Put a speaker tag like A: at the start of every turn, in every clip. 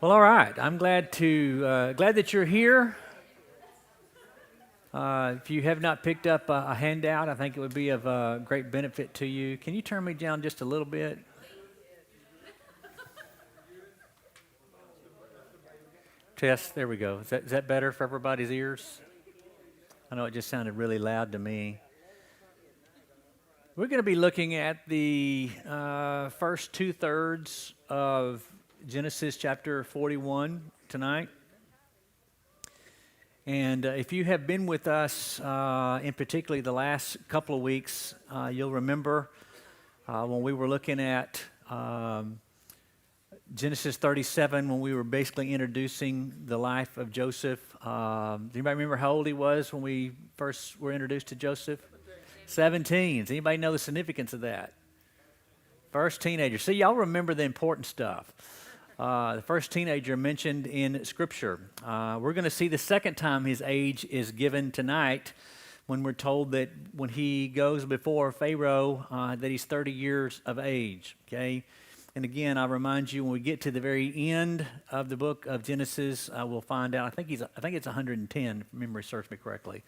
A: Well, all right. I'm glad that you're here. If you have not picked up a handout, I think it would be of great benefit to you. Can you turn me down just a little bit? Test. There we go. Is that better for everybody's ears? I know it just sounded really loud to me. We're going to be looking at the first two-thirds of Genesis chapter 41 tonight. And if you have been with us, in particularly the last couple of weeks, you'll remember when we were looking at Genesis 37, when we were basically introducing the life of Joseph. Does anybody remember how old he was when we first were introduced to Joseph? 17. Does anybody know the significance of that? First teenager. See, y'all remember the important stuff. The first teenager mentioned in Scripture. We're going to see the second time his age is given tonight when we're told that when he goes before Pharaoh that he's 30 years of age, okay? And again, I remind you, when we get to the very end of the book of Genesis, we'll find out, I think it's 110, if memory serves me correctly.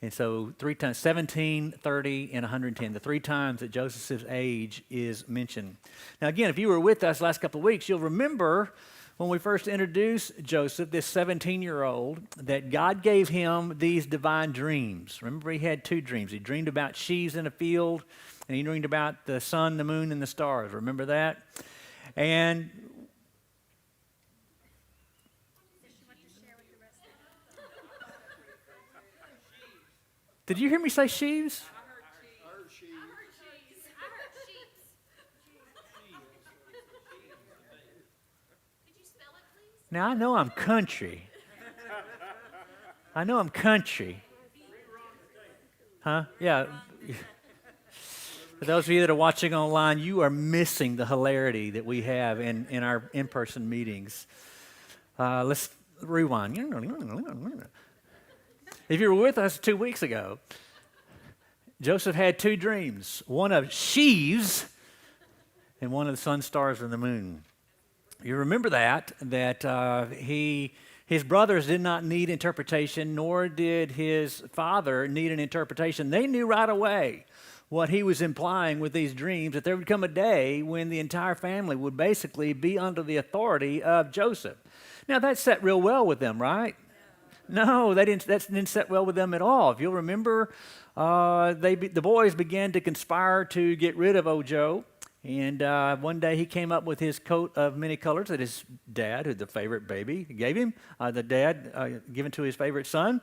A: And so 3 times, 17, 30, and 110, the 3 times that Joseph's age is mentioned. Now again, if you were with us last couple of weeks, you'll remember when we first introduced Joseph, this 17-year-old, that God gave him these divine dreams. Remember, he had 2 dreams. He dreamed about sheaves in a field, and he dreamed about the sun, the moon, and the stars. Remember that? And did you hear me say sheaves?
B: I heard sheaves.
C: Could you spell it, please?
A: Now, I know I'm country. Huh? Yeah. For those of you that are watching online, you are missing the hilarity that we have in our in-person meetings. Let's rewind. If you were with us 2 weeks ago, Joseph had 2 dreams, one of sheaves and one of the sun, stars, and the moon. You remember that his brothers did not need interpretation, nor did his father need an interpretation. They knew right away what he was implying with these dreams, that there would come a day when the entire family would basically be under the authority of Joseph. Now, that set real well with them, right? No, that didn't set well with them at all. If you'll remember, the boys began to conspire to get rid of Ojo. And one day he came up with his coat of many colors that his dad, who's the favorite baby, gave him, the dad given to his favorite son,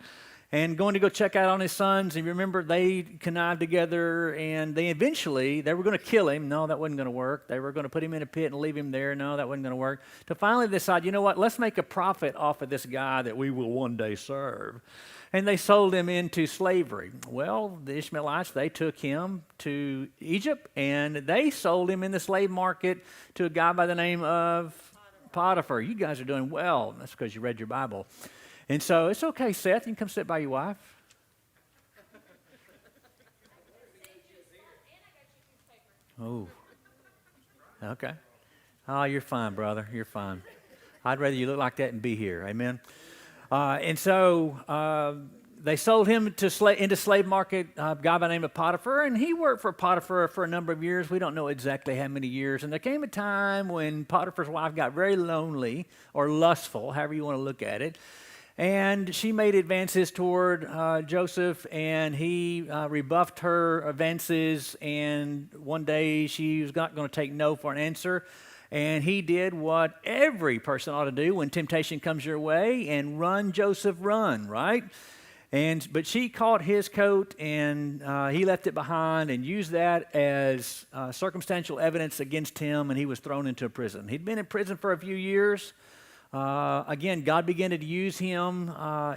A: and going to go check out on his sons. And remember, they connived together, and they were going to kill him. No, that wasn't going to work. They were going to put him in a pit and leave him there. No, that wasn't going to work. To finally decide, you know what, let's make a profit off of this guy that we will one day serve. And they sold him into slavery. Well, the Ishmaelites, they took him to Egypt, and they sold him in the slave market to a guy by the name of Potiphar. You guys are doing well. That's because you read your Bible. And so it's okay, Seth. You can come sit by your wife. Oh, okay. Oh, you're fine, brother. You're fine. I'd rather you look like that and be here. Amen. And so they sold him into slave market, a guy by the name of Potiphar, and he worked for Potiphar for a number of years. We don't know exactly how many years. And there came a time when Potiphar's wife got very lonely or lustful, however you want to look at it. And she made advances toward Joseph, and he rebuffed her advances. And one day she was not going to take no for an answer. And he did what every person ought to do when temptation comes your way, and run, Joseph, run, right? But she caught his coat, and he left it behind and used that as circumstantial evidence against him, and he was thrown into a prison. He'd been in prison for a few years. Again, God began to use him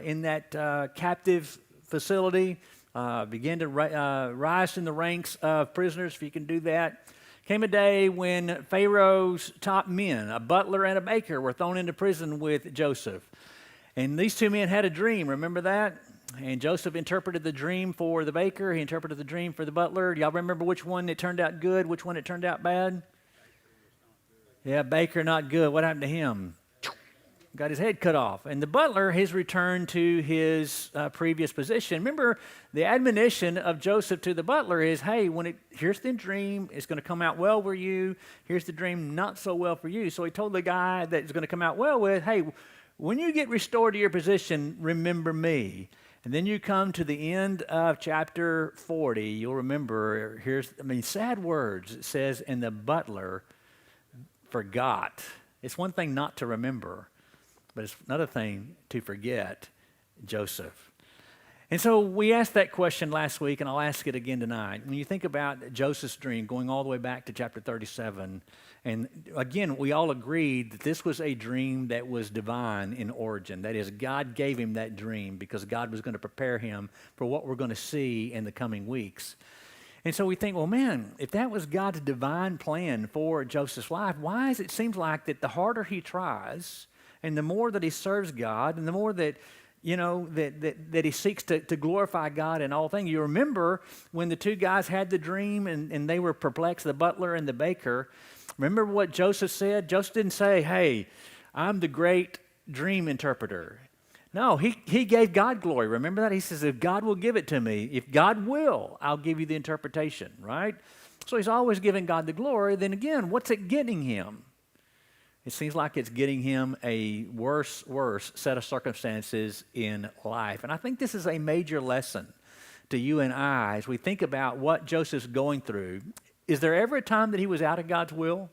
A: in that captive facility, began to rise in the ranks of prisoners, if you can do that. Came a day when Pharaoh's top men, a butler and a baker, were thrown into prison with Joseph. And these 2 men had a dream, remember that? And Joseph interpreted the dream for the baker, he interpreted the dream for the butler. Do y'all remember which one it turned out good, which one it turned out bad? Yeah, baker not good. What happened to him? got his head cut off. And the butler has returned to his previous position. Remember, the admonition of Joseph to the butler is, hey, here's the dream. It's going to come out well for you. Here's the dream, not so well for you. So he told the guy that it's going to come out well with, hey, when you get restored to your position, remember me. And then you come to the end of chapter 40. You'll remember, sad words. It says, and the butler forgot. It's one thing not to remember, but it's another thing to forget Joseph. And so we asked that question last week, and I'll ask it again tonight. When you think about Joseph's dream, going all the way back to chapter 37, and again, we all agreed that this was a dream that was divine in origin. That is, God gave him that dream because God was going to prepare him for what we're going to see in the coming weeks. And so we think, well, man, if that was God's divine plan for Joseph's life, why is it seems like that the harder he tries and the more that he serves God and the more that, that he seeks to glorify God in all things. You remember when the two guys had the dream and they were perplexed, the butler and the baker. Remember what Joseph said? Joseph didn't say, hey, I'm the great dream interpreter. No, he gave God glory. Remember that? He says, if God will give it to me, if God will, I'll give you the interpretation, right? So he's always giving God the glory. Then again, what's it getting him? It seems like it's getting him a worse set of circumstances in life. And I think this is a major lesson to you and I as we think about what Joseph's going through. Is there ever a time that he was out of God's will?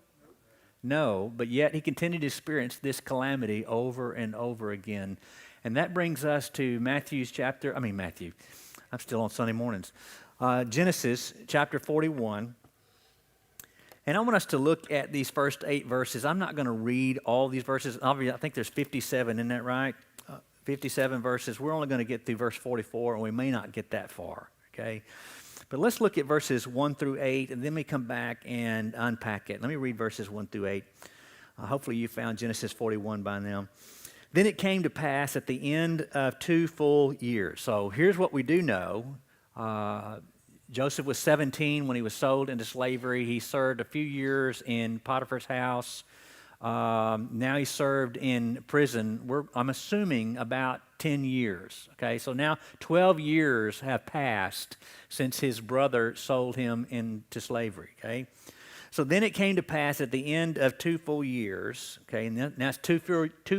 A: No, but yet he continued to experience this calamity over and over again. And that brings us to Matthew. I'm still on Sunday mornings. Genesis chapter 41. And I want us to look at these first 8 verses. I'm not going to read all these verses. Obviously, I think there's 57, isn't that right? 57 verses. We're only going to get through verse 44, and we may not get that far, okay? But let's look at verses 1 through 8, and then we come back and unpack it. Let me read verses 1 through 8. Hopefully you found Genesis 41 by now. Then it came to pass at the end of 2 full years. So here's what we do know. Joseph was 17 when he was sold into slavery. He served a few years in Potiphar's house. Now he served in prison. I'm assuming about 10 years. Okay, so now 12 years have passed since his brother sold him into slavery. Okay, so then it came to pass at the end of 2 full years. Okay, and that's two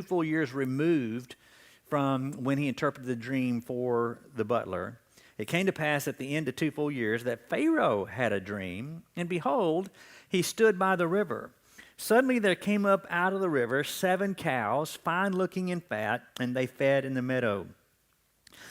A: full years removed from when he interpreted the dream for the butler. It came to pass at the end of 2 full years that Pharaoh had a dream, and behold, he stood by the river. Suddenly there came up out of the river 7 cows, fine-looking and fat, and they fed in the meadow.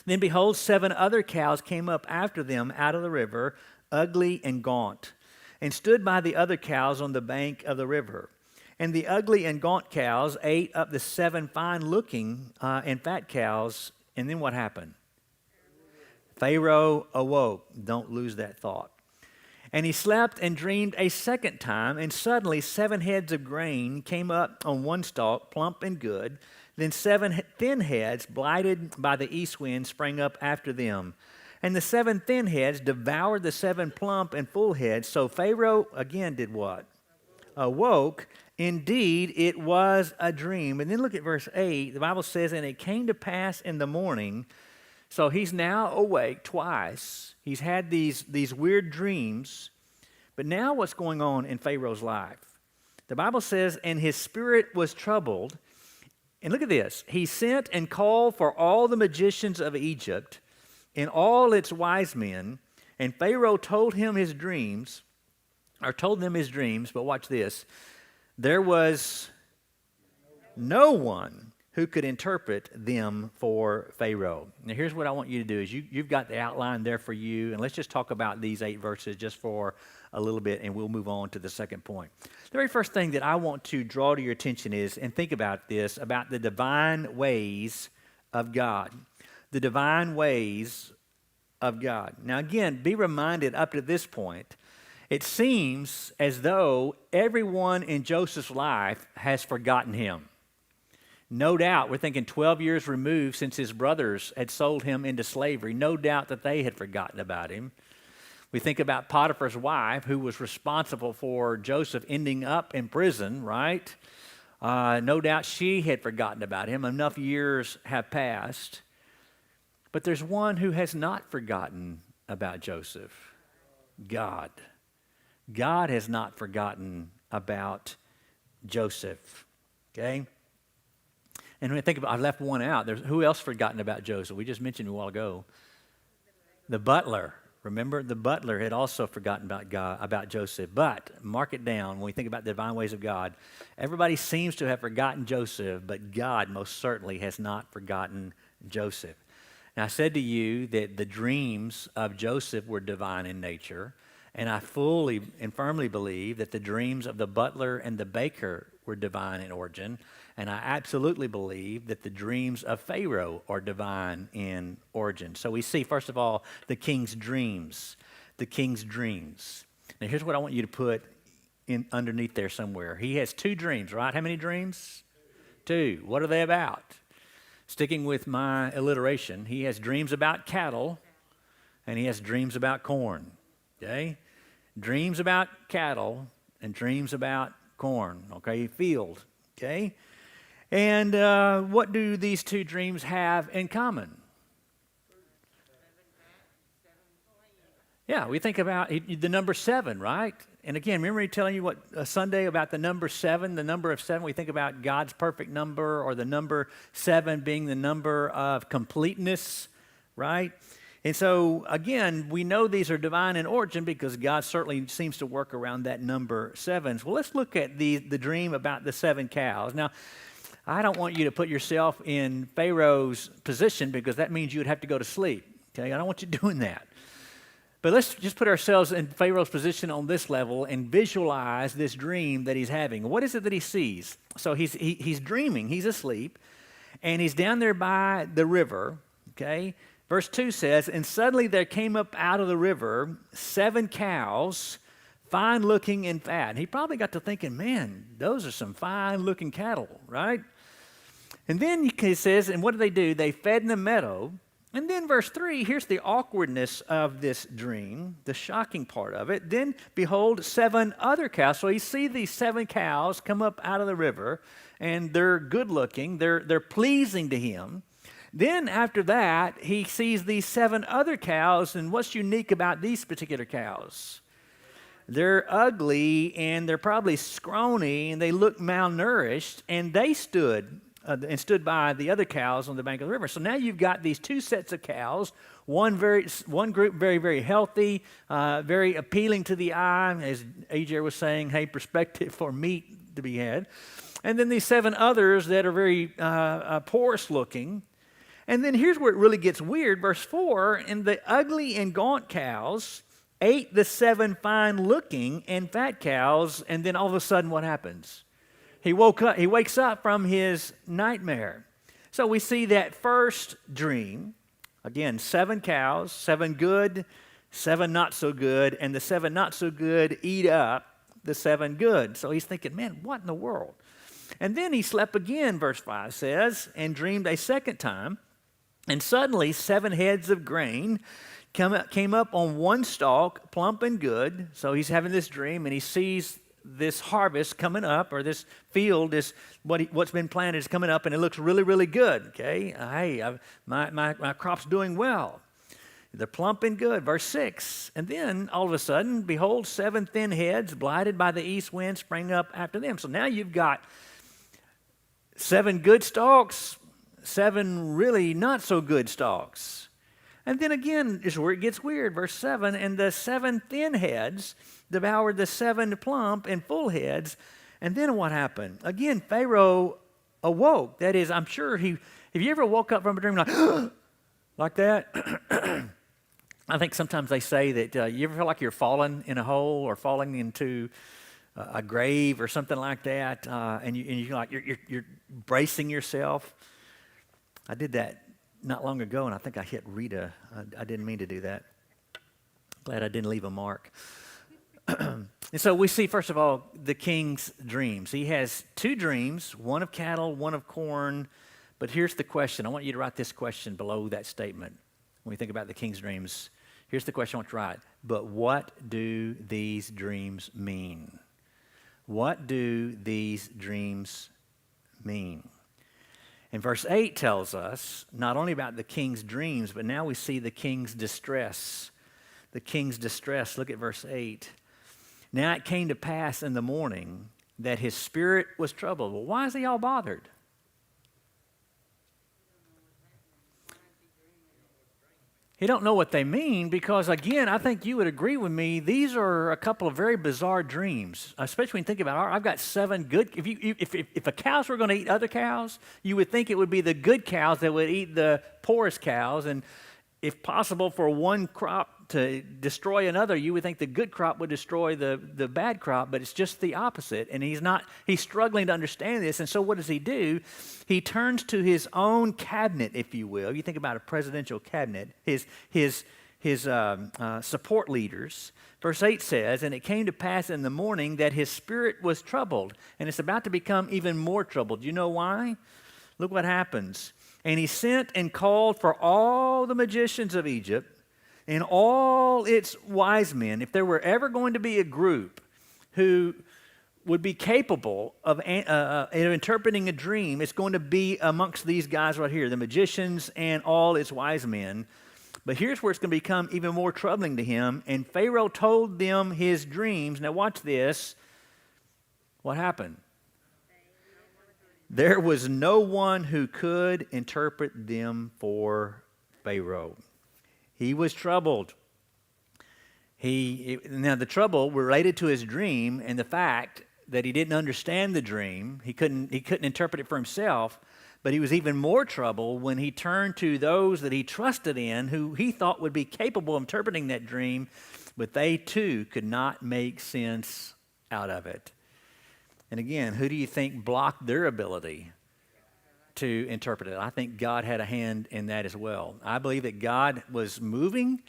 A: Then behold, 7 other cows came up after them out of the river, ugly and gaunt, and stood by the other cows on the bank of the river. And the ugly and gaunt cows ate up the 7 fine-looking and fat cows, and then what happened? Pharaoh awoke. Don't lose that thought. And he slept and dreamed a second time, and suddenly 7 heads of grain came up on one stalk, plump and good. Then 7 thin heads, blighted by the east wind, sprang up after them. And the 7 thin heads devoured the 7 plump and full heads. So Pharaoh again did what? Awoke. Indeed, it was a dream. And then look at verse 8. The Bible says, and it came to pass in the morning. So he's now awake twice. He's had these weird dreams. But now what's going on in Pharaoh's life? The Bible says, and his spirit was troubled. And look at this. He sent and called for all the magicians of Egypt and all its wise men. And Pharaoh told them his dreams. But watch this. There was no one who could interpret them for Pharaoh. Now here's what I want you to do is you've got the outline there for you, and let's just talk about these 8 verses just for a little bit, and we'll move on to the second point. The very first thing that I want to draw to your attention is, and think about this, about the divine ways of God. The divine ways of God. Now again, be reminded up to this point, it seems as though everyone in Joseph's life has forgotten him. No doubt, we're thinking 12 years removed since his brothers had sold him into slavery. No doubt that they had forgotten about him. We think about Potiphar's wife, who was responsible for Joseph ending up in prison, right? No doubt she had forgotten about him. Enough years have passed. But there's one who has not forgotten about Joseph. God. God has not forgotten about Joseph. Okay? And when I think about, I left one out. Who else forgotten about Joseph? We just mentioned a while ago. The butler. Remember, the butler had also forgotten about Joseph. But mark it down when we think about the divine ways of God. Everybody seems to have forgotten Joseph, but God most certainly has not forgotten Joseph. Now, I said to you that the dreams of Joseph were divine in nature, and I fully and firmly believe that the dreams of the butler and the baker were divine in origin, and I absolutely believe that the dreams of Pharaoh are divine in origin. So we see, first of all, the king's dreams. The king's dreams. Now, here's what I want you to put in underneath there somewhere. He has 2 dreams, right? How many dreams? 2. What are they about? Sticking with my alliteration, he has dreams about cattle, and he has dreams about corn. Okay? Dreams about cattle and dreams about corn. Okay? Field. Okay? And what do these 2 dreams have in common? Yeah, we think about the number 7, right? And again, remember me telling you Sunday about the number 7, the number of 7? We think about God's perfect number, or the number 7 being the number of completeness, right? And so, again, we know these are divine in origin because God certainly seems to work around that number 7. Well, let's look at the dream about the 7 cows. Now, I don't want you to put yourself in Pharaoh's position because that means you would have to go to sleep. Okay, I don't want you doing that. But let's just put ourselves in Pharaoh's position on this level and visualize this dream that he's having. What is it that he sees? So he's dreaming, he's asleep, and he's down there by the river, okay? Verse 2 says, "And suddenly there came up out of the river 7 cows, fine-looking and fat." And he probably got to thinking, man, those are some fine-looking cattle, right? And then he says, and what do? They fed in the meadow. And then verse 3, here's the awkwardness of this dream, the shocking part of it. "Then, behold, 7 other cows." So you see these 7 cows come up out of the river, and they're good-looking. They're pleasing to him. Then after that, he sees these 7 other cows, and what's unique about these particular cows? They're ugly, and they're probably scrawny, and they look malnourished, and they stood by the other cows on the bank of the river. So now you've got these 2 sets of cows, one group very, very healthy, very appealing to the eye, as AJ was saying, hey, perspective for meat to be had. And then these 7 others that are very porous looking. And then here's where it really gets weird. Verse 4, "And the ugly and gaunt cows ate the 7 fine-looking and fat cows," and then all of a sudden what happens? He wakes up from his nightmare. So we see that first dream, again, 7 cows, 7 good, 7 not so good, and the 7 not so good eat up the 7 good. So he's thinking, man, what in the world? And then he slept again, verse 5 says, "And dreamed a second time, and suddenly 7 heads of grain came up on one stalk, plump and good." So he's having this dream, and he sees this harvest coming up, or this field, what's been planted is coming up, and it looks really, really good. Okay, hey, my crop's doing well. They're plump and good. Verse 6, "And then all of a sudden, behold, 7 thin heads, blighted by the east wind, sprang up after them." So now you've got 7 good stalks, 7 really not so good stalks. And then again is where it gets weird. Verse 7, "And the 7 thin heads devoured the 7 plump and full heads." And then what happened? Again, Pharaoh awoke. That is, I'm sure have you ever woke up from a dream like that? I think sometimes they say that you ever feel like you're falling in a hole or falling into a grave or something like that, and you're bracing yourself. I did that not long ago, and I think I hit Rita. I didn't mean to do that. Glad I didn't leave a mark. And so we see, first of all, the king's dreams. He has 2 dreams, one of cattle, one of corn. But here's the question. I want you to write this question below that statement. When we think about the king's dreams, here's the question I want you to write. But what do these dreams mean? What do these dreams mean? And verse 8 tells us not only about the king's dreams, but now we see the king's distress. The king's distress. Look at verse 8. Now it came to pass in the morning that his spirit was troubled. Well, why is he all bothered? He don't know what they mean because, again, I think you would agree with me, these are a couple of very bizarre dreams, especially when you think about it. I've got 7 good, if a cows were going to eat other cows, you would think it would be the good cows that would eat the poorest cows, and if possible for one crop to destroy another, you would think the good crop would destroy the bad crop, but it's just the opposite. And he's struggling to understand this. And so what does he do? He turns to his own cabinet, if you will. You think about a presidential cabinet, his support leaders. Verse 8 says, and it came to pass in the morning that his spirit was troubled. And it's about to become even more troubled. You know why? Look what happens. And he sent and called for all the magicians of Egypt and all its wise men. If there were ever going to be a group who would be capable of interpreting a dream, it's going to be amongst these guys right here, the magicians and all its wise men. But here's where it's going to become even more troubling to him. And Pharaoh told them his dreams. Now watch this. What happened? There was no one who could interpret them for Pharaoh. He was troubled. Now the trouble related to his dream and the fact that he didn't understand the dream. He couldn't interpret it for himself. But he was even more troubled when he turned to those that he trusted in, who he thought would be capable of interpreting that dream, but they too could not make sense out of it. And again, who do you think blocked their ability to interpret it? I think God had a hand in that as well. I believe that God was moving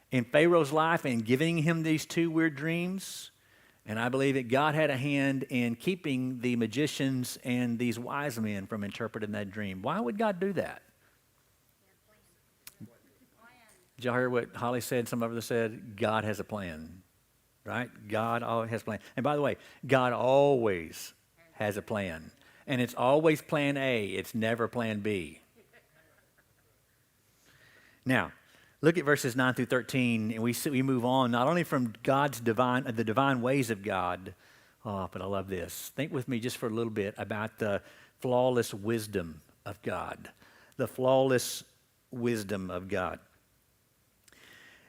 A: in Pharaoh's life and giving him these 2 weird dreams. And I believe that God had a hand in keeping the magicians and these wise men from interpreting that dream. Why would God do that? Did y'all hear what Holly said? Some of us said, God has a plan. Right? God always has a plan. And by the way, God always has a plan. And it's always plan A. It's never plan B. Now, look at verses 9 through 13, and we move on not only from the divine ways of God, but I love this. Think with me just for a little bit about the flawless wisdom of God. The flawless wisdom of God.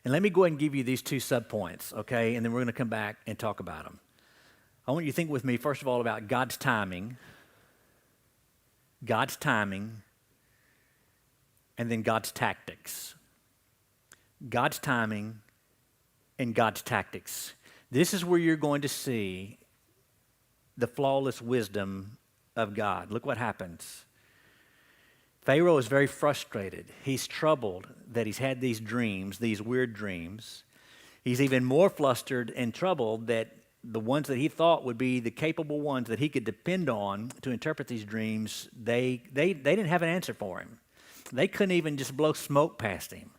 A: And let me go ahead and give you these 2 subpoints, okay? And then we're going to come back and talk about them. I want you to think with me, first of all, about God's timing, and then God's tactics. God's timing and God's tactics. This is where you're going to see the flawless wisdom of God. Look what happens. Pharaoh is very frustrated. He's troubled that he's had these dreams, these weird dreams. He's even more flustered and troubled that the ones that he thought would be the capable ones that he could depend on to interpret these dreams, they didn't have an answer for him. They couldn't even just blow smoke past him.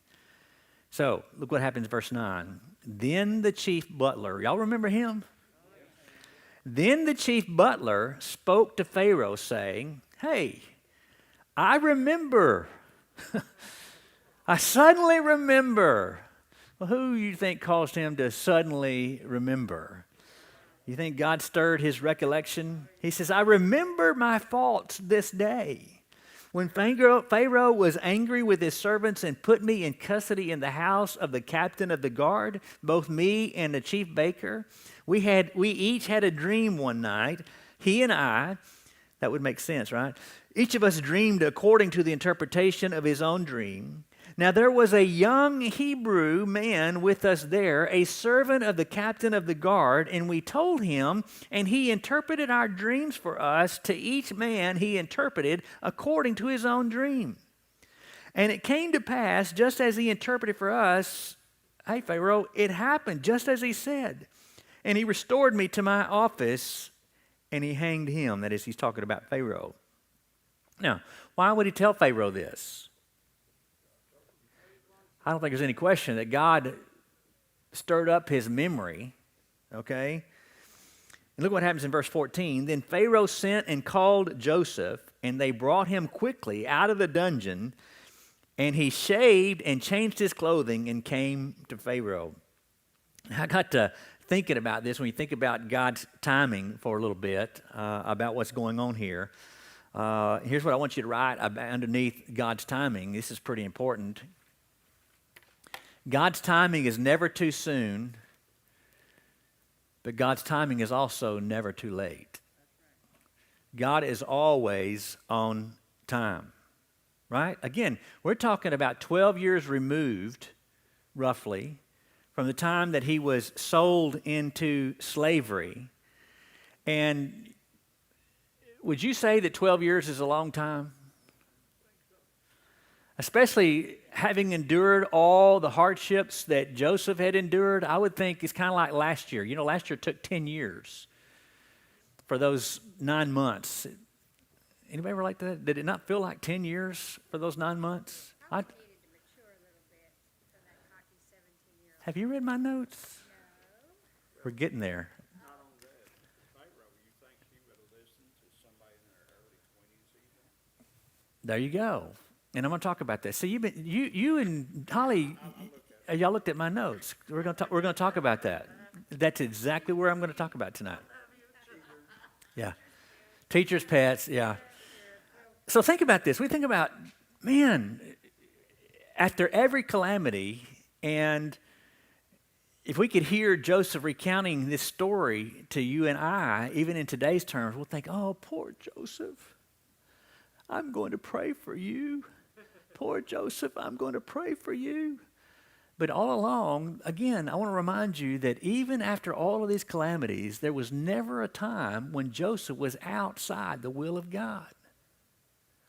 A: So, look what happens in verse 9. Then the chief butler, y'all remember him? Then the chief butler spoke to Pharaoh saying, hey, I remember. I suddenly remember. Well, who you think caused him to suddenly remember? You think God stirred his recollection? He says, I remember my faults this day. When Pharaoh was angry with his servants and put me in custody in the house of the captain of the guard, both me and the chief baker, we each had a dream one night, he and I. That would make sense, right? Each of us dreamed according to the interpretation of his own dream. Now there was a young Hebrew man with us there, a servant of the captain of the guard, and we told him, and he interpreted our dreams for us. To each man he interpreted according to his own dream. And it came to pass, just as he interpreted for us, hey Pharaoh, it happened just as he said. And he restored me to my office, and he hanged him. That is, he's talking about Pharaoh. Now, why would he tell Pharaoh this? I don't think there's any question that God stirred up his memory, okay? And look what happens in verse 14. Then Pharaoh sent and called Joseph, and they brought him quickly out of the dungeon, and he shaved and changed his clothing and came to Pharaoh. I got to thinking about this when you think about God's timing for a little bit, about what's going on here. Here's what I want you to write underneath God's timing. This is pretty important. God's timing is never too soon, but God's timing is also never too late. God is always on time, right? Again, we're talking about 12 years removed, roughly, from the time that he was sold into slavery. And would you say that 12 years is a long time? Especially having endured all the hardships that Joseph had endured, I would think it's kind of like last year. You know, last year took 10 years for those 9 months. Anybody ever like that? Did it not feel like 10 years for those 9 months?
B: I needed to mature a little bit for that cocky 17-year-old.
A: Have you read my notes?
B: No.
A: We're getting there.
C: Not only that, Pharaoh, you think he would have listened to somebody in their early 20s even?
A: There you go. And I'm going to talk about that. So you and Holly, y'all looked at my notes. We're going to talk about that. That's exactly where I'm going to talk about tonight. Yeah. Teachers' pets, yeah. So think about this. We think about, man, after every calamity, and if we could hear Joseph recounting this story to you and I, even in today's terms, we'll think, oh, poor Joseph. I'm going to pray for you. Poor Joseph, I'm going to pray for you. But all along, again, I want to remind you that even after all of these calamities, there was never a time when Joseph was outside the will of God.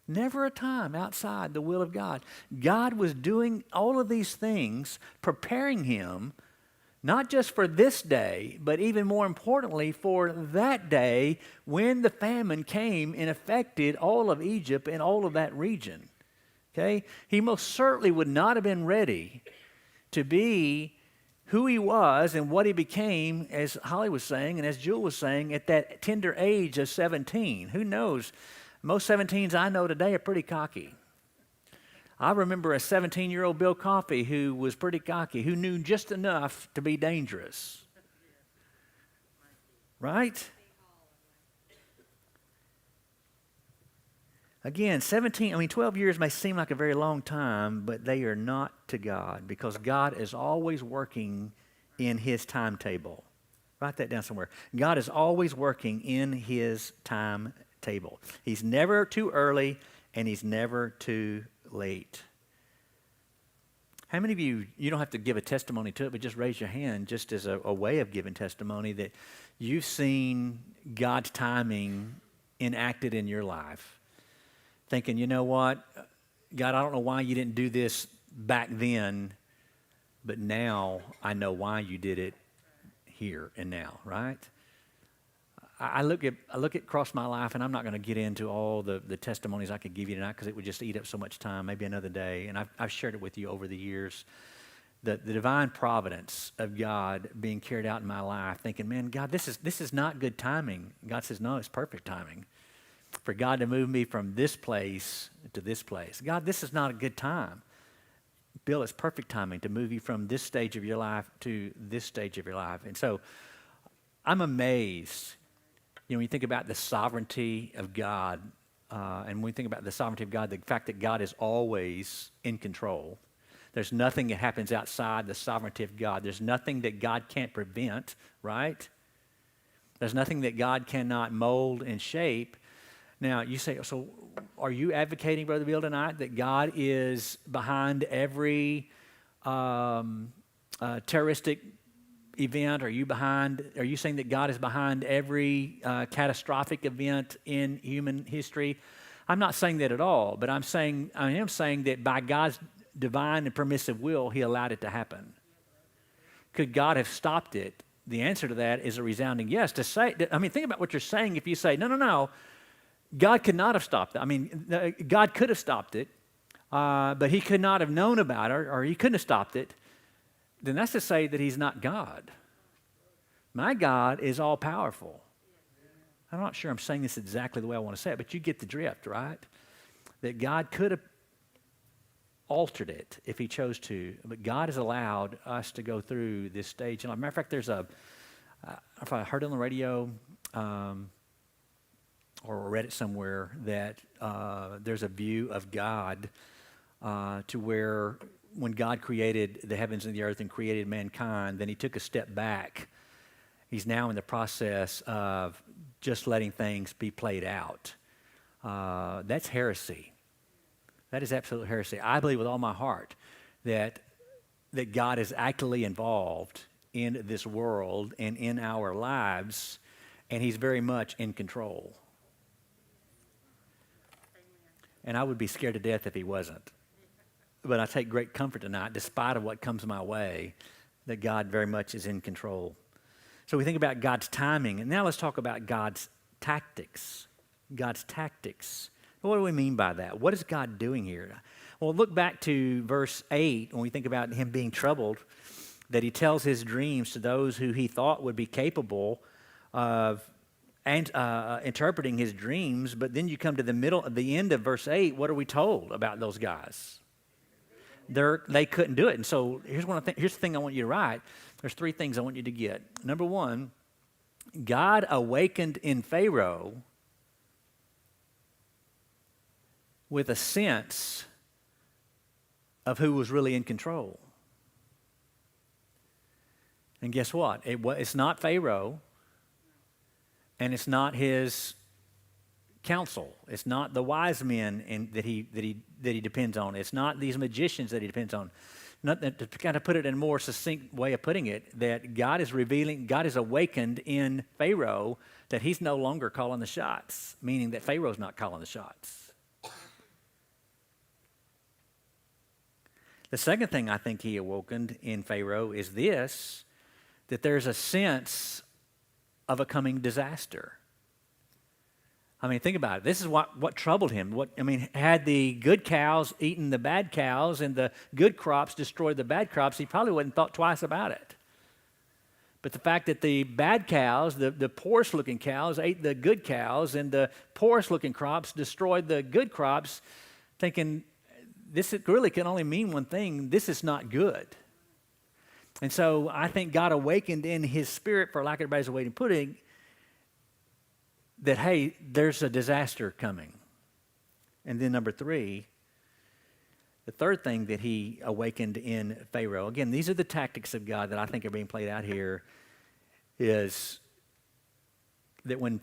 A: Never a time outside the will of God. God was doing all of these things, preparing him, not just for this day, but even more importantly for that day when the famine came and affected all of Egypt and all of that region. Okay? He most certainly would not have been ready to be who he was and what he became, as Holly was saying and as Jewel was saying, at that tender age of 17. Who knows? Most 17s I know today are pretty cocky. I remember a 17-year-old Bill Coffey who was pretty cocky, who knew just enough to be dangerous. Right? Again, 12 years may seem like a very long time, but they are not to God, because God is always working in his timetable. Write that down somewhere. God is always working in his timetable. He's never too early and he's never too late. How many of you don't have to give a testimony to it, but just raise your hand just as a way of giving testimony that you've seen God's timing enacted in your life? Thinking, you know what, God, I don't know why you didn't do this back then, but now I know why you did it here and now, right? I look at across my life, and I'm not going to get into all the testimonies I could give you tonight because it would just eat up so much time, maybe another day, and I've shared it with you over the years. The divine providence of God being carried out in my life, thinking, man, God, this is not good timing. God says, no, it's perfect timing. For God to move me from this place to this place. God, this is not a good time. Bill, it's perfect timing to move you from this stage of your life to this stage of your life. And so I'm amazed, when you think about the sovereignty of God, and when we think about the sovereignty of God, the fact that God is always in control. There's nothing that happens outside the sovereignty of God. There's nothing that God can't prevent, right? There's nothing that God cannot mold and shape. Now, you say, so are you advocating, Brother Bill, tonight that God is behind every terroristic event? Are you saying that God is behind every catastrophic event in human history? I'm not saying that at all, but I am saying that by God's divine and permissive will, he allowed it to happen. Could God have stopped it? The answer to that is a resounding yes. Think about what you're saying if you say, no, God could not have stopped it. God could have stopped it, but he could not have known about it, or he couldn't have stopped it. Then that's to say that he's not God. My God is all-powerful. I'm not sure I'm saying this exactly the way I want to say it, but you get the drift, right? That God could have altered it if he chose to, but God has allowed us to go through this stage. And as a matter of fact, there's if I heard it on the radio or read it somewhere, that there's a view of God to where when God created the heavens and the earth and created mankind, then he took a step back. He's now in the process of just letting things be played out. That's heresy. That is absolute heresy. I believe with all my heart that God is actively involved in this world and in our lives, and he's very much in control. And I would be scared to death if he wasn't. But I take great comfort tonight, despite of what comes my way, that God very much is in control. So we think about God's timing, and now let's talk about God's tactics. God's tactics. What do we mean by that? What is God doing here? Well, look back to verse 8 when we think about him being troubled, that he tells his dreams to those who he thought would be capable of interpreting his dreams. But then you come to the end of verse 8, what are we told about those guys? They couldn't do it. And so here's the thing I want you to write. There's 3 things I want you to get. Number 1, God awakened in Pharaoh with a sense of who was really in control. And guess what? It's not Pharaoh, and it's not his counsel. It's not the wise men that he depends on. It's not these magicians that he depends on. To kind of put it in a more succinct way of putting it, that God is awakened in Pharaoh that he's no longer calling the shots, meaning that Pharaoh's not calling the shots. The second thing I think he awakened in Pharaoh is this, that there's a sense of a coming disaster. I mean, think about it. This is what troubled him. Had the good cows eaten the bad cows and the good crops destroyed the bad crops, he probably wouldn't have thought twice about it. But the fact that the bad cows, the poorest looking cows, ate the good cows and the poorest looking crops destroyed the good crops, thinking, this really can only mean one thing: this is not good. And so I think God awakened in his spirit, for lack of a better way to put it, that, hey, there's a disaster coming. And then number 3, the third thing that he awakened in Pharaoh, again, these are the tactics of God that I think are being played out here, is that when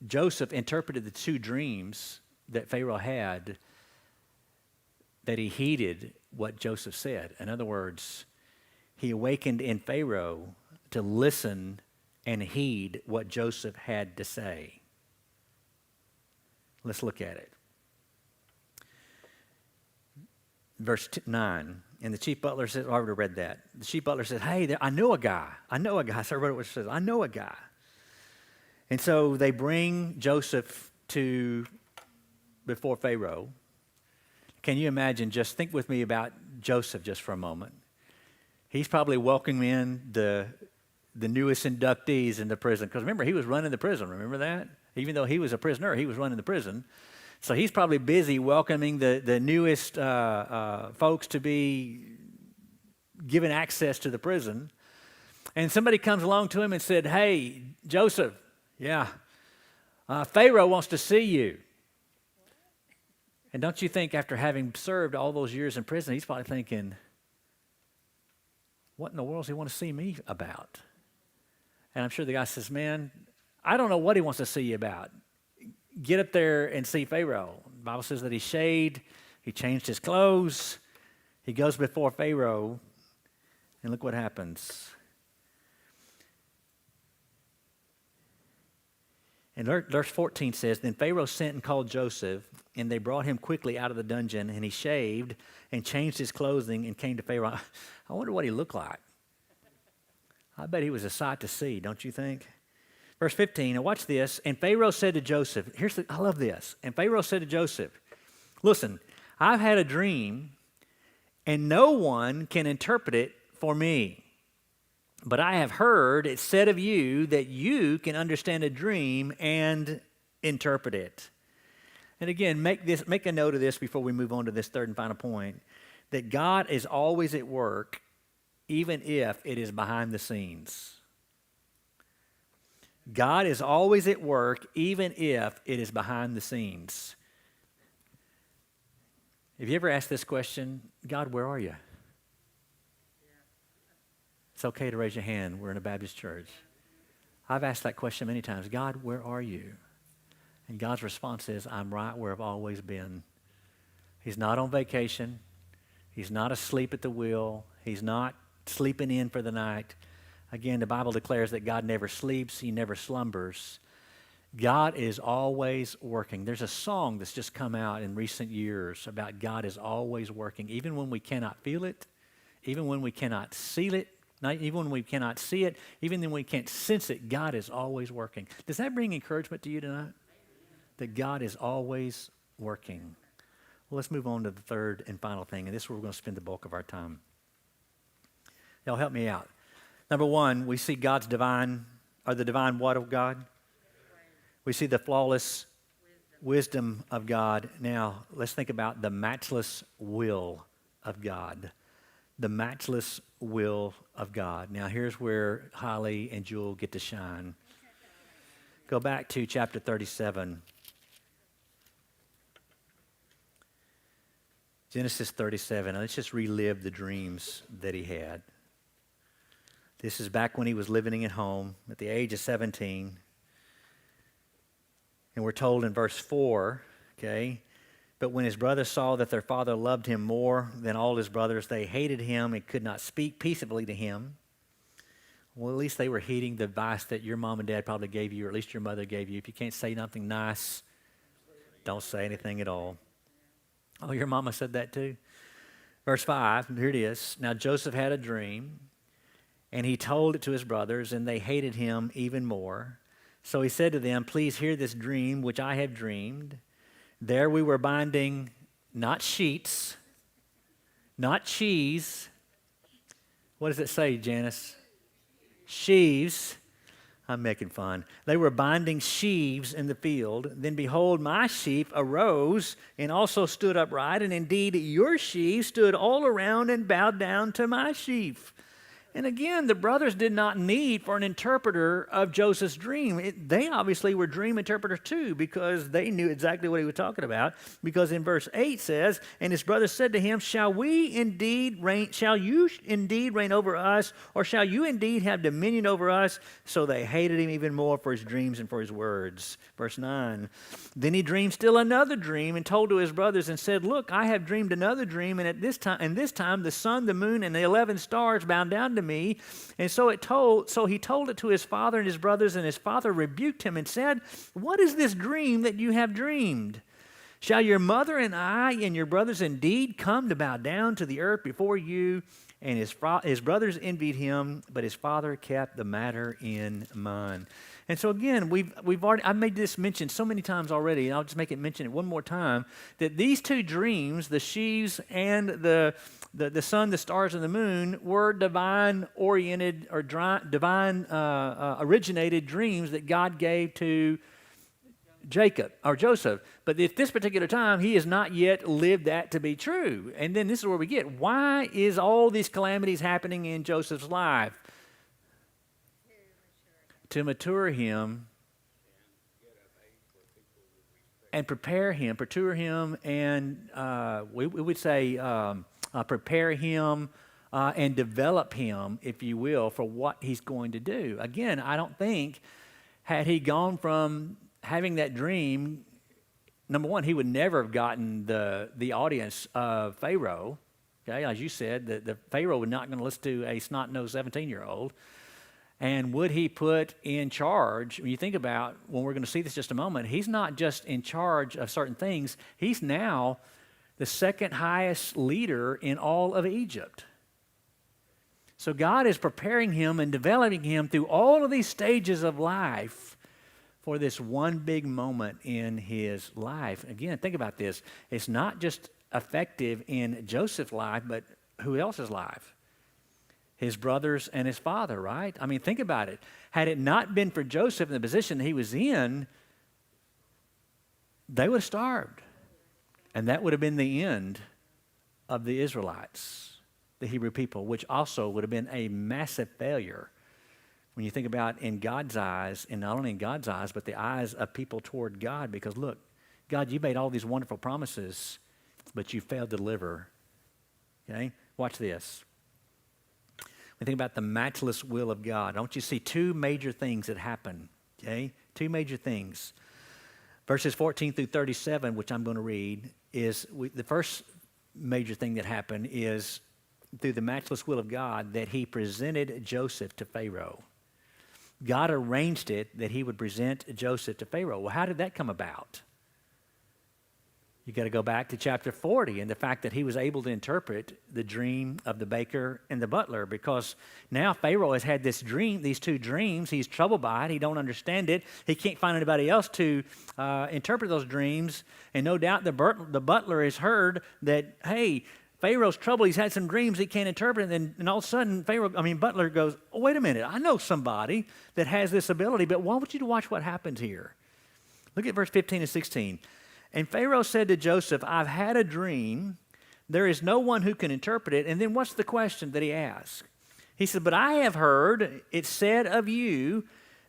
A: Joseph interpreted the 2 dreams that Pharaoh had, that he heeded what Joseph said. In other words, he awakened in Pharaoh to listen and heed what Joseph had to say. Let's look at it. Verse 9, and the chief butler said, I already read that. The chief butler said, hey, I know a guy. So I wrote what it says, I know a guy. And so they bring Joseph before Pharaoh. Can you imagine, just think with me about Joseph just for a moment. He's probably welcoming in the newest inductees in the prison. Because remember, he was running the prison. Remember that? Even though he was a prisoner, he was running the prison. So he's probably busy welcoming the newest folks to be given access to the prison. And somebody comes along to him and said, hey, Joseph, Pharaoh wants to see you. And don't you think after having served all those years in prison, he's probably thinking, what in the world does he want to see me about? And I'm sure the guy says, man, I don't know what he wants to see you about. Get up there and see Pharaoh. The Bible says that he shaved, he changed his clothes, he goes before Pharaoh, and look what happens. And verse 14 says, then Pharaoh sent and called Joseph, and they brought him quickly out of the dungeon, and he shaved and changed his clothing and came to Pharaoh. I wonder what he looked like. I bet he was a sight to see, don't you think? Verse 15, now watch this. And Pharaoh said to Joseph, I love this. And Pharaoh said to Joseph, listen, I've had a dream, and no one can interpret it for me. But I have heard it said of you that you can understand a dream and interpret it. And again, make a note of this before we move on to this third and final point, that God is always at work, even if it is behind the scenes. God is always at work, even if it is behind the scenes. Have you ever asked this question, God, where are you? It's okay to raise your hand. We're in a Baptist church. I've asked that question many times. God, where are you? And God's response is, I'm right where I've always been. He's not on vacation. He's not asleep at the wheel. He's not sleeping in for the night. Again, the Bible declares that God never sleeps. He never slumbers. God is always working. There's a song that's just come out in recent years about God is always working, even when we cannot feel it, even when we cannot see it, even when we cannot see it, even when we can't sense it, God is always working. Does that bring encouragement to you tonight? That God is always working. Well, let's move on to the third and final thing, and this is where we're going to spend the bulk of our time. Y'all help me out. Number one, we see the divine what of God? We see the flawless wisdom of God. Now, let's think about the matchless will of God. The matchless will of God. Now, here's where Holly and Jewel get to shine. Go back to chapter 37. Genesis 37. Now, let's just relive the dreams that he had. This is back when he was living at home at the age of 17. And we're told in verse 4, okay, but when his brothers saw that their father loved him more than all his brothers, they hated him and could not speak peaceably to him. Well, at least they were heeding the advice that your mom and dad probably gave you, or at least your mother gave you. If you can't say nothing nice, don't say anything at all. Oh, your mama said that too? Verse 5, here it is. Now Joseph had a dream, and he told it to his brothers, and they hated him even more. So he said to them, please hear this dream which I have dreamed. There we were binding not sheets, not cheese. What does it say, Janice? Sheaves. I'm making fun. They were binding sheaves in the field. Then behold, my sheaf arose and also stood upright, and indeed your sheaves stood all around and bowed down to my sheaf. And again, the brothers did not need for an interpreter of Joseph's dream. They obviously were dream interpreters too, because they knew exactly what he was talking about. Because in verse 8 says, and his brothers said to him, shall you indeed reign over us, or shall you indeed have dominion over us? So they hated him even more for his dreams and for his words. Verse 9, then he dreamed still another dream and told to his brothers and said, look, I have dreamed another dream, and this time the sun, the moon, and the 11 stars bowed down to me. And so he told it to his father and his brothers, and his father rebuked him and said, what is this dream that you have dreamed? Shall your mother and I and your brothers indeed come to bow down to the earth before you? And his brothers envied him, but his father kept the matter in mind. And so again, I've made this mention so many times already, and I'll just mention it one more time, that these two dreams, the sheaves and the sun, the stars, and the moon, were divine-oriented or divine originated dreams that God gave to Joseph. But at this particular time, he has not yet lived that to be true. And then this is where we get, why is all these calamities happening in Joseph's life? To mature him and prepare him, and we would say prepare him and develop him, if you will, for what he's going to do. Again, I don't think, had he gone from having that dream, number one, he would never have gotten the audience of Pharaoh. Okay, as you said, the Pharaoh was not going to listen to a snot-nosed 17-year-old. And would he put in charge, when you think about, when we're going to see this in just a moment, he's not just in charge of certain things, he's now the second highest leader in all of Egypt. So God is preparing him and developing him through all of these stages of life for this one big moment in his life. Again, think about this. It's not just effective in Joseph's life, but who else's life? his brothers and his father, right? I mean, think about it. Had it not been for Joseph in the position he was in, they would have starved. And that would have been the end of the Israelites, the Hebrew people, which also would have been a massive failure when you think about in God's eyes, and not only in God's eyes, but the eyes of people toward God. Because look, God, you made all these wonderful promises, but you failed to deliver. Okay? Watch this. When you think about the matchless will of God, I want you to see two major things that happen. Okay? Two major things. Verses 14 through 37, which I'm going to read, is the first major thing that happened is through the matchless will of God that he presented Joseph to Pharaoh. God arranged it that he would present Joseph to Pharaoh. Well, how did that come about? You got to go back to chapter 40 and the fact that he was able to interpret the dream of the baker and the butler, because now Pharaoh has had this dream, these two dreams. He's troubled by it. He don't understand it. He can't find anybody else to interpret those dreams. And no doubt the butler has heard that, hey, Pharaoh's troubled. He's had some dreams he can't interpret. And all of a sudden, butler goes, oh, wait a minute. I know somebody that has this ability, but why want you to watch what happens here? Look at verse 15 and 16. And Pharaoh said to Joseph, I've had a dream. There is no one who can interpret it. And then what's the question that he asked? He said, but I have heard it said of you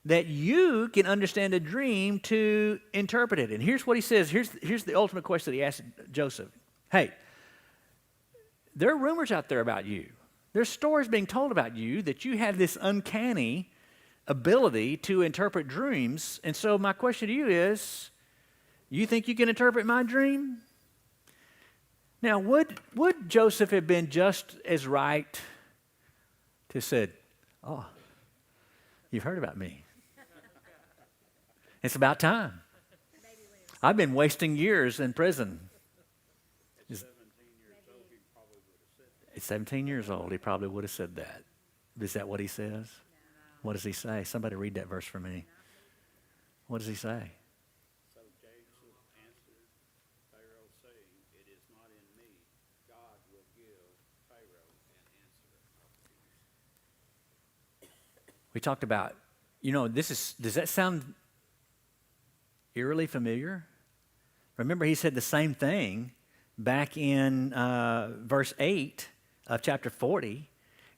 A: that you can understand a dream to interpret it. And here's what he says. Here's the ultimate question that he asked Joseph. Hey, there are rumors out there about you. There's stories being told about you that you have this uncanny ability to interpret dreams. And so my question to you is, you think you can interpret my dream? Now, would Joseph have been just as right to said, oh, you've heard about me. It's about time. I've been wasting years in prison. At 17 years old, he probably would have said that. Is that what he says? What does he say? Somebody read that verse for me. What does he say?
C: So Joseph answered Pharaoh, saying, it is not in me. God will give Pharaoh an answer.
A: We talked about, does that sound eerily familiar? Remember, he said the same thing back in verse 8 of chapter 40.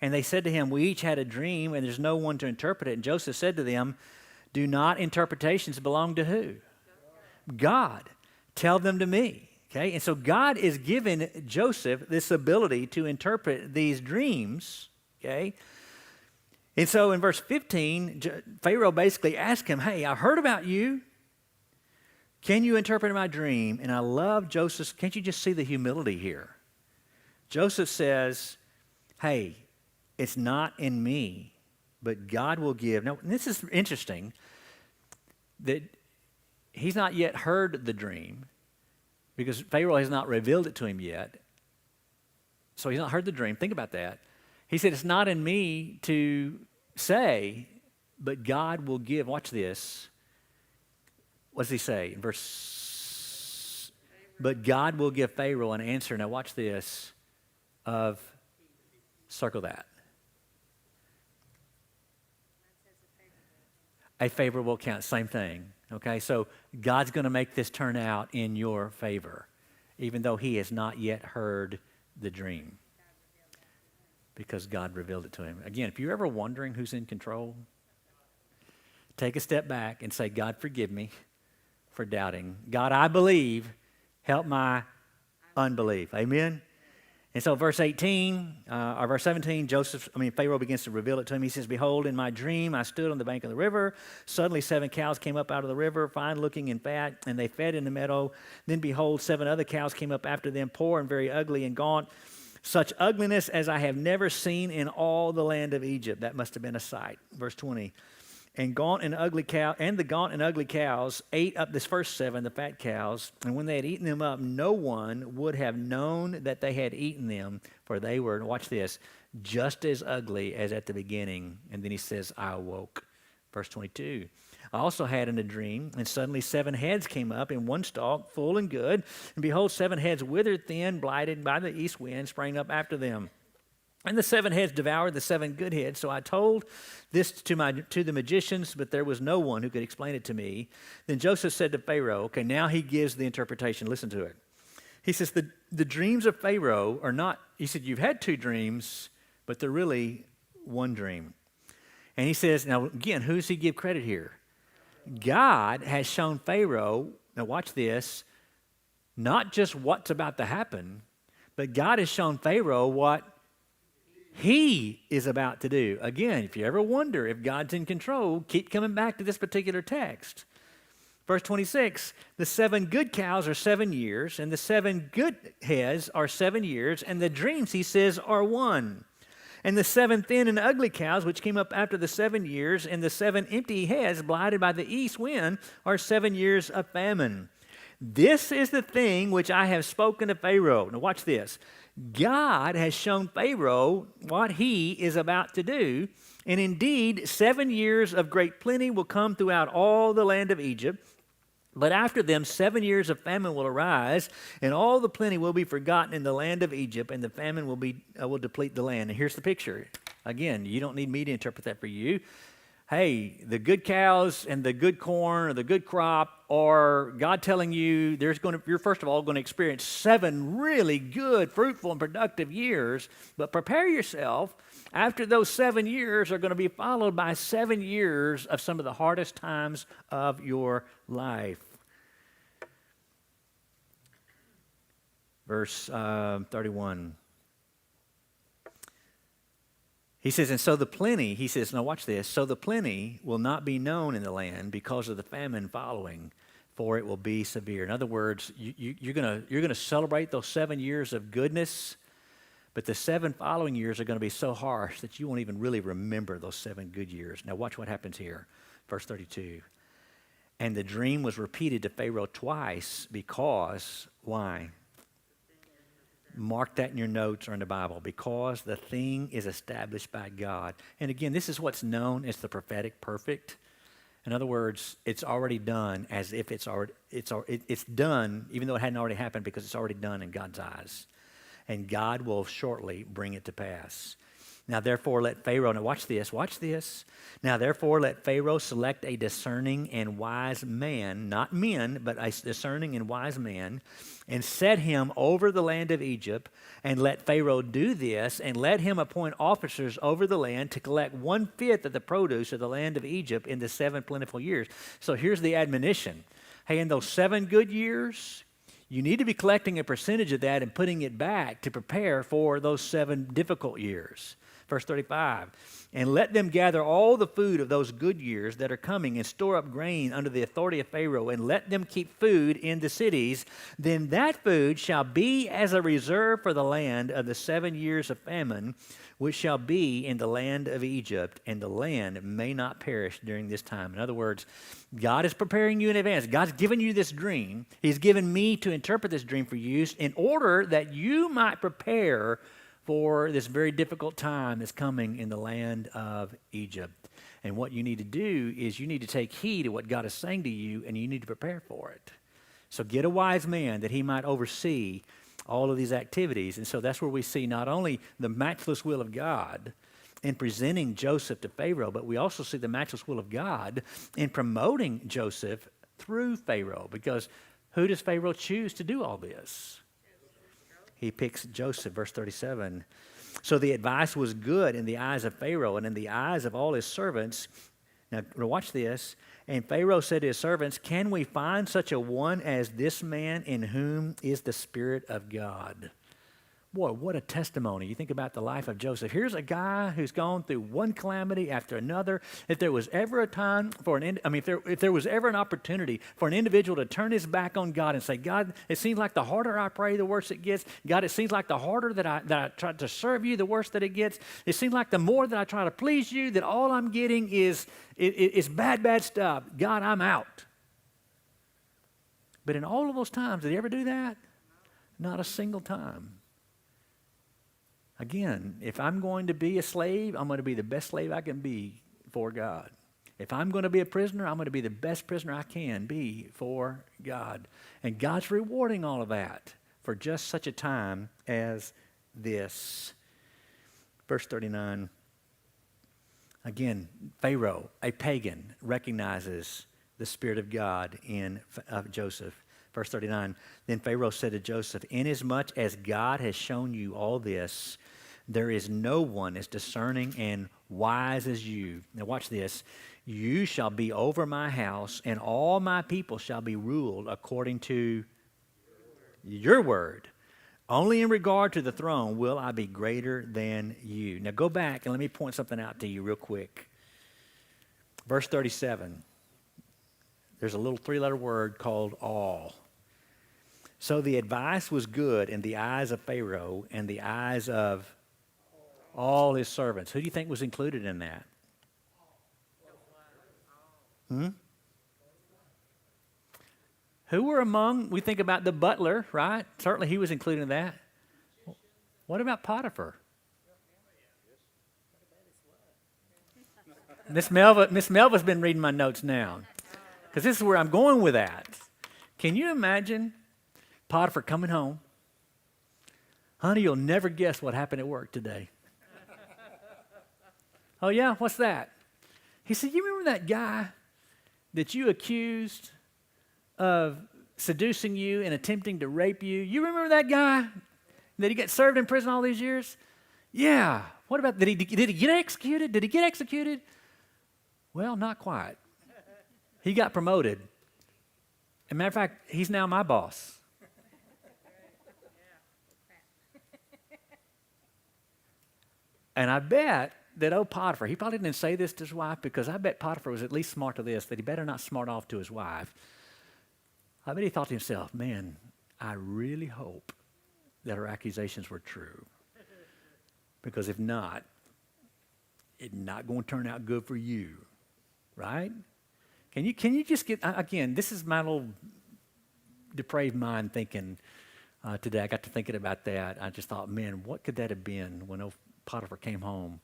A: And they said to him, we each had a dream, and there's no one to interpret it. And Joseph said to them, do not interpretations belong to who? God. Tell them to me. Okay? And so God is giving Joseph this ability to interpret these dreams. Okay? And so in verse 15, Pharaoh basically asked him, hey, I heard about you. Can you interpret my dream? And I love Joseph. Can't you just see the humility here? Joseph says, hey, it's not in me, but God will give. Now, this is interesting that he's not yet heard the dream because Pharaoh has not revealed it to him yet. So he's not heard the dream. Think about that. He said, it's not in me to say, but God will give. Watch this. What does he say in verse? But God will give Pharaoh an answer. Now watch this. Circle that. A favorable account, same thing. Okay, so God's going to make this turn out in your favor, even though he has not yet heard the dream, because God revealed it to him. Again, if you're ever wondering who's in control, take a step back and say, God, forgive me for doubting. God, I believe. Help my unbelief. Amen? And so verse 18, or verse 17, Pharaoh begins to reveal it to him. He says, behold, in my dream, I stood on the bank of the river. Suddenly 7 cows came up out of the river, fine looking and fat, and they fed in the meadow. Then behold, 7 other cows came up after them, poor and very ugly and gaunt, such ugliness as I have never seen in all the land of Egypt. That must have been a sight. Verse 20. And the gaunt and ugly cows ate up this first 7, the fat cows. And when they had eaten them up, no one would have known that they had eaten them, for they were, watch this, just as ugly as at the beginning. And then he says, I awoke. Verse 22. I also had in a dream, and suddenly 7 heads came up in one stalk, full and good. And behold, 7 heads withered, thin, blighted by the east wind, sprang up after them. And the 7 heads devoured the 7 good heads. So I told this to the magicians, but there was no one who could explain it to me. Then Joseph said to Pharaoh, okay, now he gives the interpretation. Listen to it. He says, the dreams of Pharaoh are not, he said, you've had 2 dreams, but they're really one dream. And he says, now again, who does he give credit here? God has shown Pharaoh, now watch this, not just what's about to happen, but God has shown Pharaoh what he is about to do. Again, if you ever wonder if God's in control, keep coming back to this particular text. Verse 26, the 7 good cows are 7 years, and the 7 good heads are 7 years, and the dreams, he says, are 1. And the 7 thin and ugly cows, which came up after the 7 years, and the 7 empty heads blighted by the east wind, are 7 years of famine. This is the thing which I have spoken to Pharaoh. Now watch this. God has shown Pharaoh what he is about to do. And indeed, 7 years of great plenty will come throughout all the land of Egypt. But after them, 7 years of famine will arise, and all the plenty will be forgotten in the land of Egypt, and the famine will deplete the land. And here's the picture. Again, you don't need me to interpret that for you. Hey, the good cows and the good corn or the good crop, or God telling you you're first of all going to experience 7 really good, fruitful, and productive years, but prepare yourself. After those 7 years are going to be followed by 7 years of some of the hardest times of your life. Verse 31. He says, and so the plenty, he says, now watch this, so the plenty will not be known in the land because of the famine following, for it will be severe. In other words, you're gonna celebrate those 7 years of goodness, but the 7 following years are going to be so harsh that you won't even really remember those 7 good years. Now watch what happens here. Verse 32. And the dream was repeated to Pharaoh twice because, why? Mark that in your notes or in the Bible. Because the thing is established by God. And again, this is what's known as the prophetic perfect. In other words, it's already done as if it's done, even though it hadn't already happened, because it's already done in God's eyes. And God will shortly bring it to pass. Now, therefore, let Pharaoh, now watch this. Now, therefore, let Pharaoh select a discerning and wise man, not men, but a discerning and wise man, and set him over the land of Egypt, and let Pharaoh do this, and let him appoint officers over the land to collect 1/5 of the produce of the land of Egypt in the 7 plentiful years. So here's the admonition. Hey, in those 7 good years, you need to be collecting a percentage of that and putting it back to prepare for those 7 difficult years. Verse 35, and let them gather all the food of those good years that are coming and store up grain under the authority of Pharaoh, and let them keep food in the cities. Then that food shall be as a reserve for the land of the 7 years of famine, which shall be in the land of Egypt, and the land may not perish during this time. In other words, God is preparing you in advance. God's given you this dream. He's given me to interpret this dream for you in order that you might prepare for this very difficult time that's coming in the land of Egypt. And what you need to do is you need to take heed of what God is saying to you, and you need to prepare for it. So get a wise man that he might oversee all of these activities. And so that's where we see not only the matchless will of God in presenting Joseph to Pharaoh, but we also see the matchless will of God in promoting Joseph through Pharaoh. Because who does Pharaoh choose to do all this? He picks Joseph, verse 37. So the advice was good in the eyes of Pharaoh and in the eyes of all his servants. Now, watch this. And Pharaoh said to his servants, can we find such a one as this man in whom is the Spirit of God? Boy, what a testimony. You think about the life of Joseph. Here's a guy who's gone through one calamity after another. If there was ever a time for if there was ever an opportunity for an individual to turn his back on God and say, God, it seems like the harder I pray, the worse it gets. God, it seems like the harder that I try to serve you, the worse that it gets. It seems like the more that I try to please you, that all I'm getting is bad stuff. God, I'm out. But in all of those times, did he ever do that? Not a single time. Again, if I'm going to be a slave, I'm going to be the best slave I can be for God. If I'm going to be a prisoner, I'm going to be the best prisoner I can be for God. And God's rewarding all of that for just such a time as this. Verse 39. Again, Pharaoh, a pagan, recognizes the Spirit of God in Joseph. Verse 39. Then Pharaoh said to Joseph, inasmuch as God has shown you all this, there is no one as discerning and wise as you. Now watch this. You shall be over my house, and all my people shall be ruled according to your word. Only in regard to the throne will I be greater than you. Now go back and let me point something out to you real quick. Verse 37. There's a little three-letter word called all. So the advice was good in the eyes of Pharaoh and the eyes of all his servants. Who do you think was included in that? Who were among, we think about the butler, right? Certainly he was included in that. What about Potiphar? Miss Melva's been reading my notes now, because this is where I'm going with that. Can you imagine Potiphar coming home? Honey, you'll never guess what happened at work today. Oh yeah, what's that? He said, you remember that guy that you accused of seducing you and attempting to rape you? You remember that guy that he got served in prison all these years? Yeah. What about, did he get executed? Did he get executed? Well, not quite. He got promoted. As a matter of fact, he's now my boss. And I bet that old Potiphar, he probably didn't say this to his wife, because I bet Potiphar was at least smart to this, that he better not smart off to his wife. I bet he thought to himself, man, I really hope that her accusations were true. Because if not, it's not going to turn out good for you, right? Can you just get, again, this is my little depraved mind thinking today. I got to thinking about that. I just thought, man, what could that have been when old Potiphar came home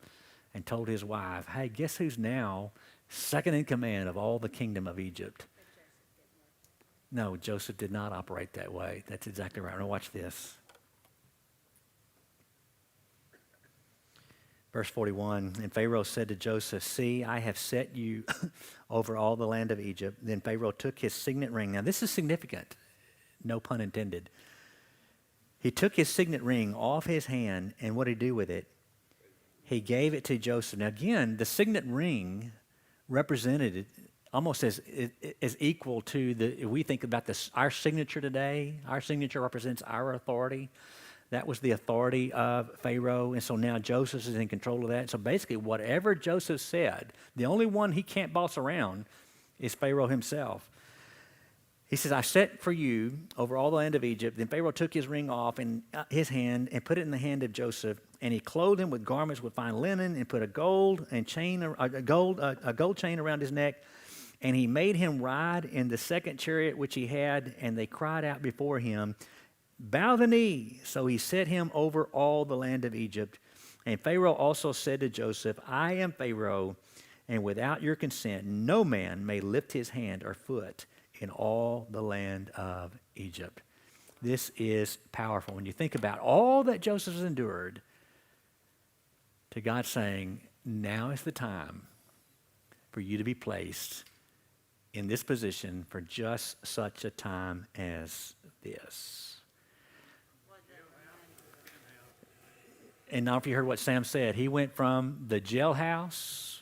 A: and told his wife, hey, guess who's now second in command of all the kingdom of Egypt? No, Joseph did not operate that way. That's exactly right. Now watch this. Verse 41, and Pharaoh said to Joseph, see, I have set you over all the land of Egypt. Then Pharaoh took his signet ring. Now this is significant. No pun intended. He took his signet ring off his hand, and what did he do with it? He gave it to Joseph. Now again, the signet ring represented almost as equal to if we think about this, our signature today. Our signature represents our authority. That was the authority of Pharaoh, and so now Joseph is in control of that. So basically, whatever Joseph said, the only one he can't boss around is Pharaoh himself. He says, I set for you over all the land of Egypt. Then Pharaoh took his ring off in his hand and put it in the hand of Joseph, and he clothed him with garments with fine linen and put a gold chain around his neck. And he made him ride in the second chariot which he had, and they cried out before him, bow the knee. So he set him over all the land of Egypt. And Pharaoh also said to Joseph, I am Pharaoh, and without your consent no man may lift his hand or foot in all the land of Egypt. This is powerful. When you think about all that Joseph has endured, to God saying, now is the time for you to be placed in this position for just such a time as this. And now if you heard what Sam said, he went from the jailhouse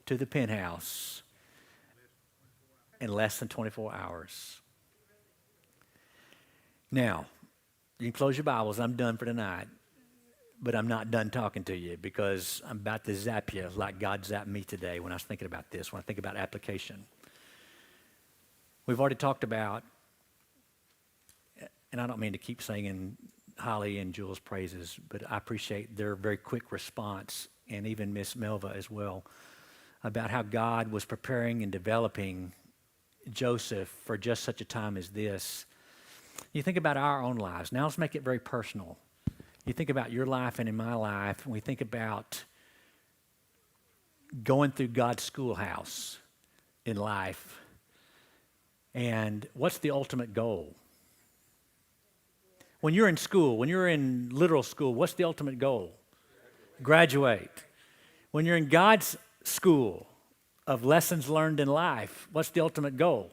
A: to the penthouse in less than 24 hours. Now, you can close your Bibles. I'm done for tonight. But I'm not done talking to you, because I'm about to zap you like God zapped me today when I was thinking about this, when I think about application. We've already talked about, and I don't mean to keep singing Holly and Jules' praises, but I appreciate their very quick response, and even Miss Melva as well, about how God was preparing and developing Joseph for just such a time as this. You think about our own lives. Now let's make it very personal. You think about your life and in my life, and we think about going through God's schoolhouse in life. And what's the ultimate goal? When you're in school, when you're in literal school, what's the ultimate goal? Graduate. When you're in God's school of lessons learned in life, what's the ultimate goal?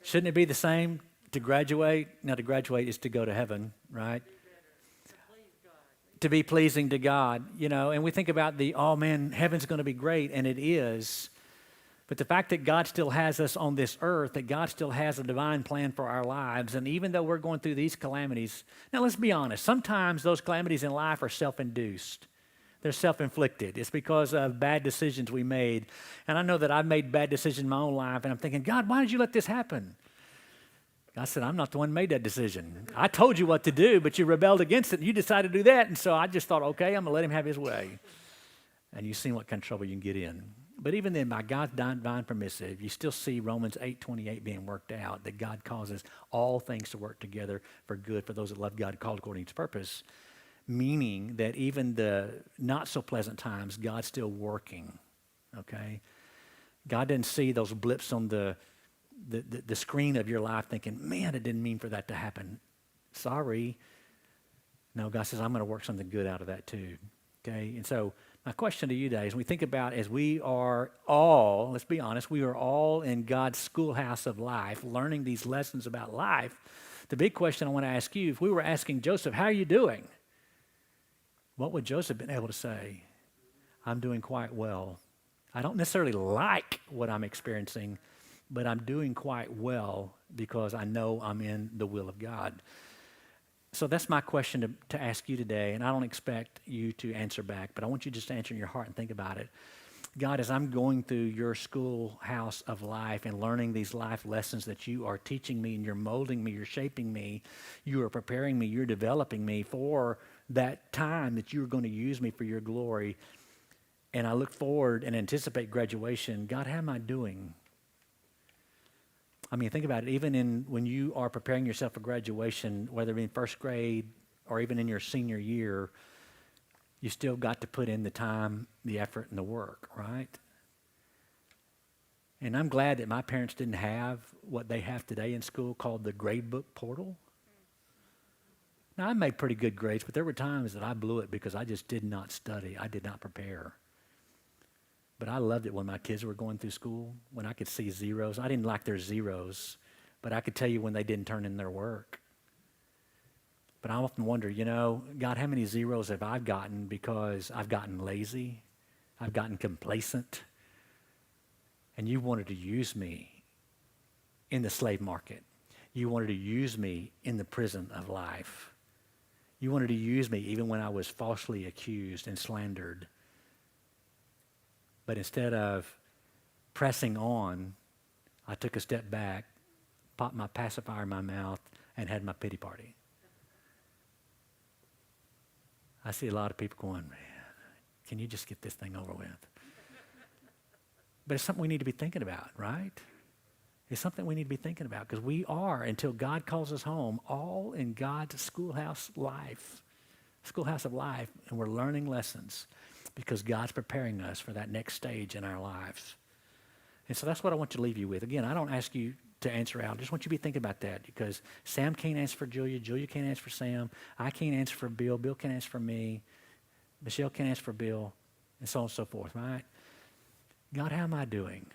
A: Shouldn't it be the same to graduate? Now, to graduate is to go to heaven, right? To be pleasing to God, and we think about oh man, heaven's going to be great, and it is. But the fact that God still has us on this earth, that God still has a divine plan for our lives, and even though we're going through these calamities, now let's be honest, sometimes those calamities in life are self-induced. They're self-inflicted. It's because of bad decisions we made. And I know that I've made bad decisions in my own life, and I'm thinking, God, why did you let this happen? I said, I'm not the one who made that decision. I told you what to do, but you rebelled against it, and you decided to do that. And so I just thought, okay, I'm going to let him have his way. And you've seen what kind of trouble you can get in. But even then, by God's divine permissive, you still see Romans 8:28 being worked out, that God causes all things to work together for good for those that love God, called according to his purpose, meaning that even the not-so-pleasant times, God's still working, okay? God didn't see those blips on the screen of your life thinking, man, it didn't mean for that to happen. Sorry. No, God says, I'm going to work something good out of that too, okay? And so my question to you today is, we think about, as we are all, let's be honest, we are all in God's schoolhouse of life, learning these lessons about life. The big question I want to ask you, if we were asking Joseph, how are you doing? What would Joseph been able to say? I'm doing quite well. I don't necessarily like what I'm experiencing, but I'm doing quite well because I know I'm in the will of God. So that's my question to ask you today, and I don't expect you to answer back, but I want you just to answer in your heart and think about it. God, as I'm going through your schoolhouse of life and learning these life lessons that you are teaching me, and you're molding me, you're shaping me, you are preparing me, you're developing me for that time that you're going to use me for your glory, and I look forward and anticipate graduation. God, how am I doing? I mean, think about it. Even when you are preparing yourself for graduation, whether it be in first grade or even in your senior year, you still got to put in the time, the effort, and the work, right? And I'm glad that my parents didn't have what they have today in school called the gradebook portal. Now, I made pretty good grades, but there were times that I blew it because I just did not study. I did not prepare. But I loved it when my kids were going through school, when I could see zeros. I didn't like their zeros, but I could tell you when they didn't turn in their work. But I often wonder, God, how many zeros have I gotten because I've gotten lazy, I've gotten complacent, and you wanted to use me in the slave market. You wanted to use me in the prison of life. You wanted to use me even when I was falsely accused and slandered. But instead of pressing on, I took a step back, popped my pacifier in my mouth, and had my pity party. I see a lot of people going, man, can you just get this thing over with? But it's something we need to be thinking about, right? It's something we need to be thinking about, because we are, until God calls us home, all in God's schoolhouse of life, and we're learning lessons because God's preparing us for that next stage in our lives. And so that's what I want to leave you with. Again, I don't ask you to answer out. I just want you to be thinking about that, because Sam can't answer for Julia. Julia can't answer for Sam. I can't answer for Bill. Bill can't answer for me. Michelle can't answer for Bill, and so on and so forth, right? God, how am I doing?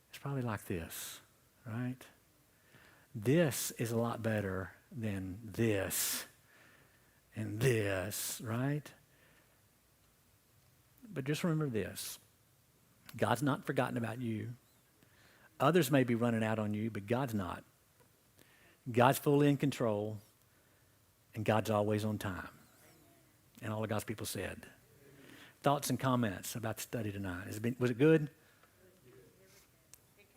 A: It's probably like this, right? This is a lot better than this and this, right? But just remember this. God's not forgotten about you. Others may be running out on you, but God's not. God's fully in control, and God's always on time. And all of God's people said. Thoughts and comments about the study tonight? Was it good?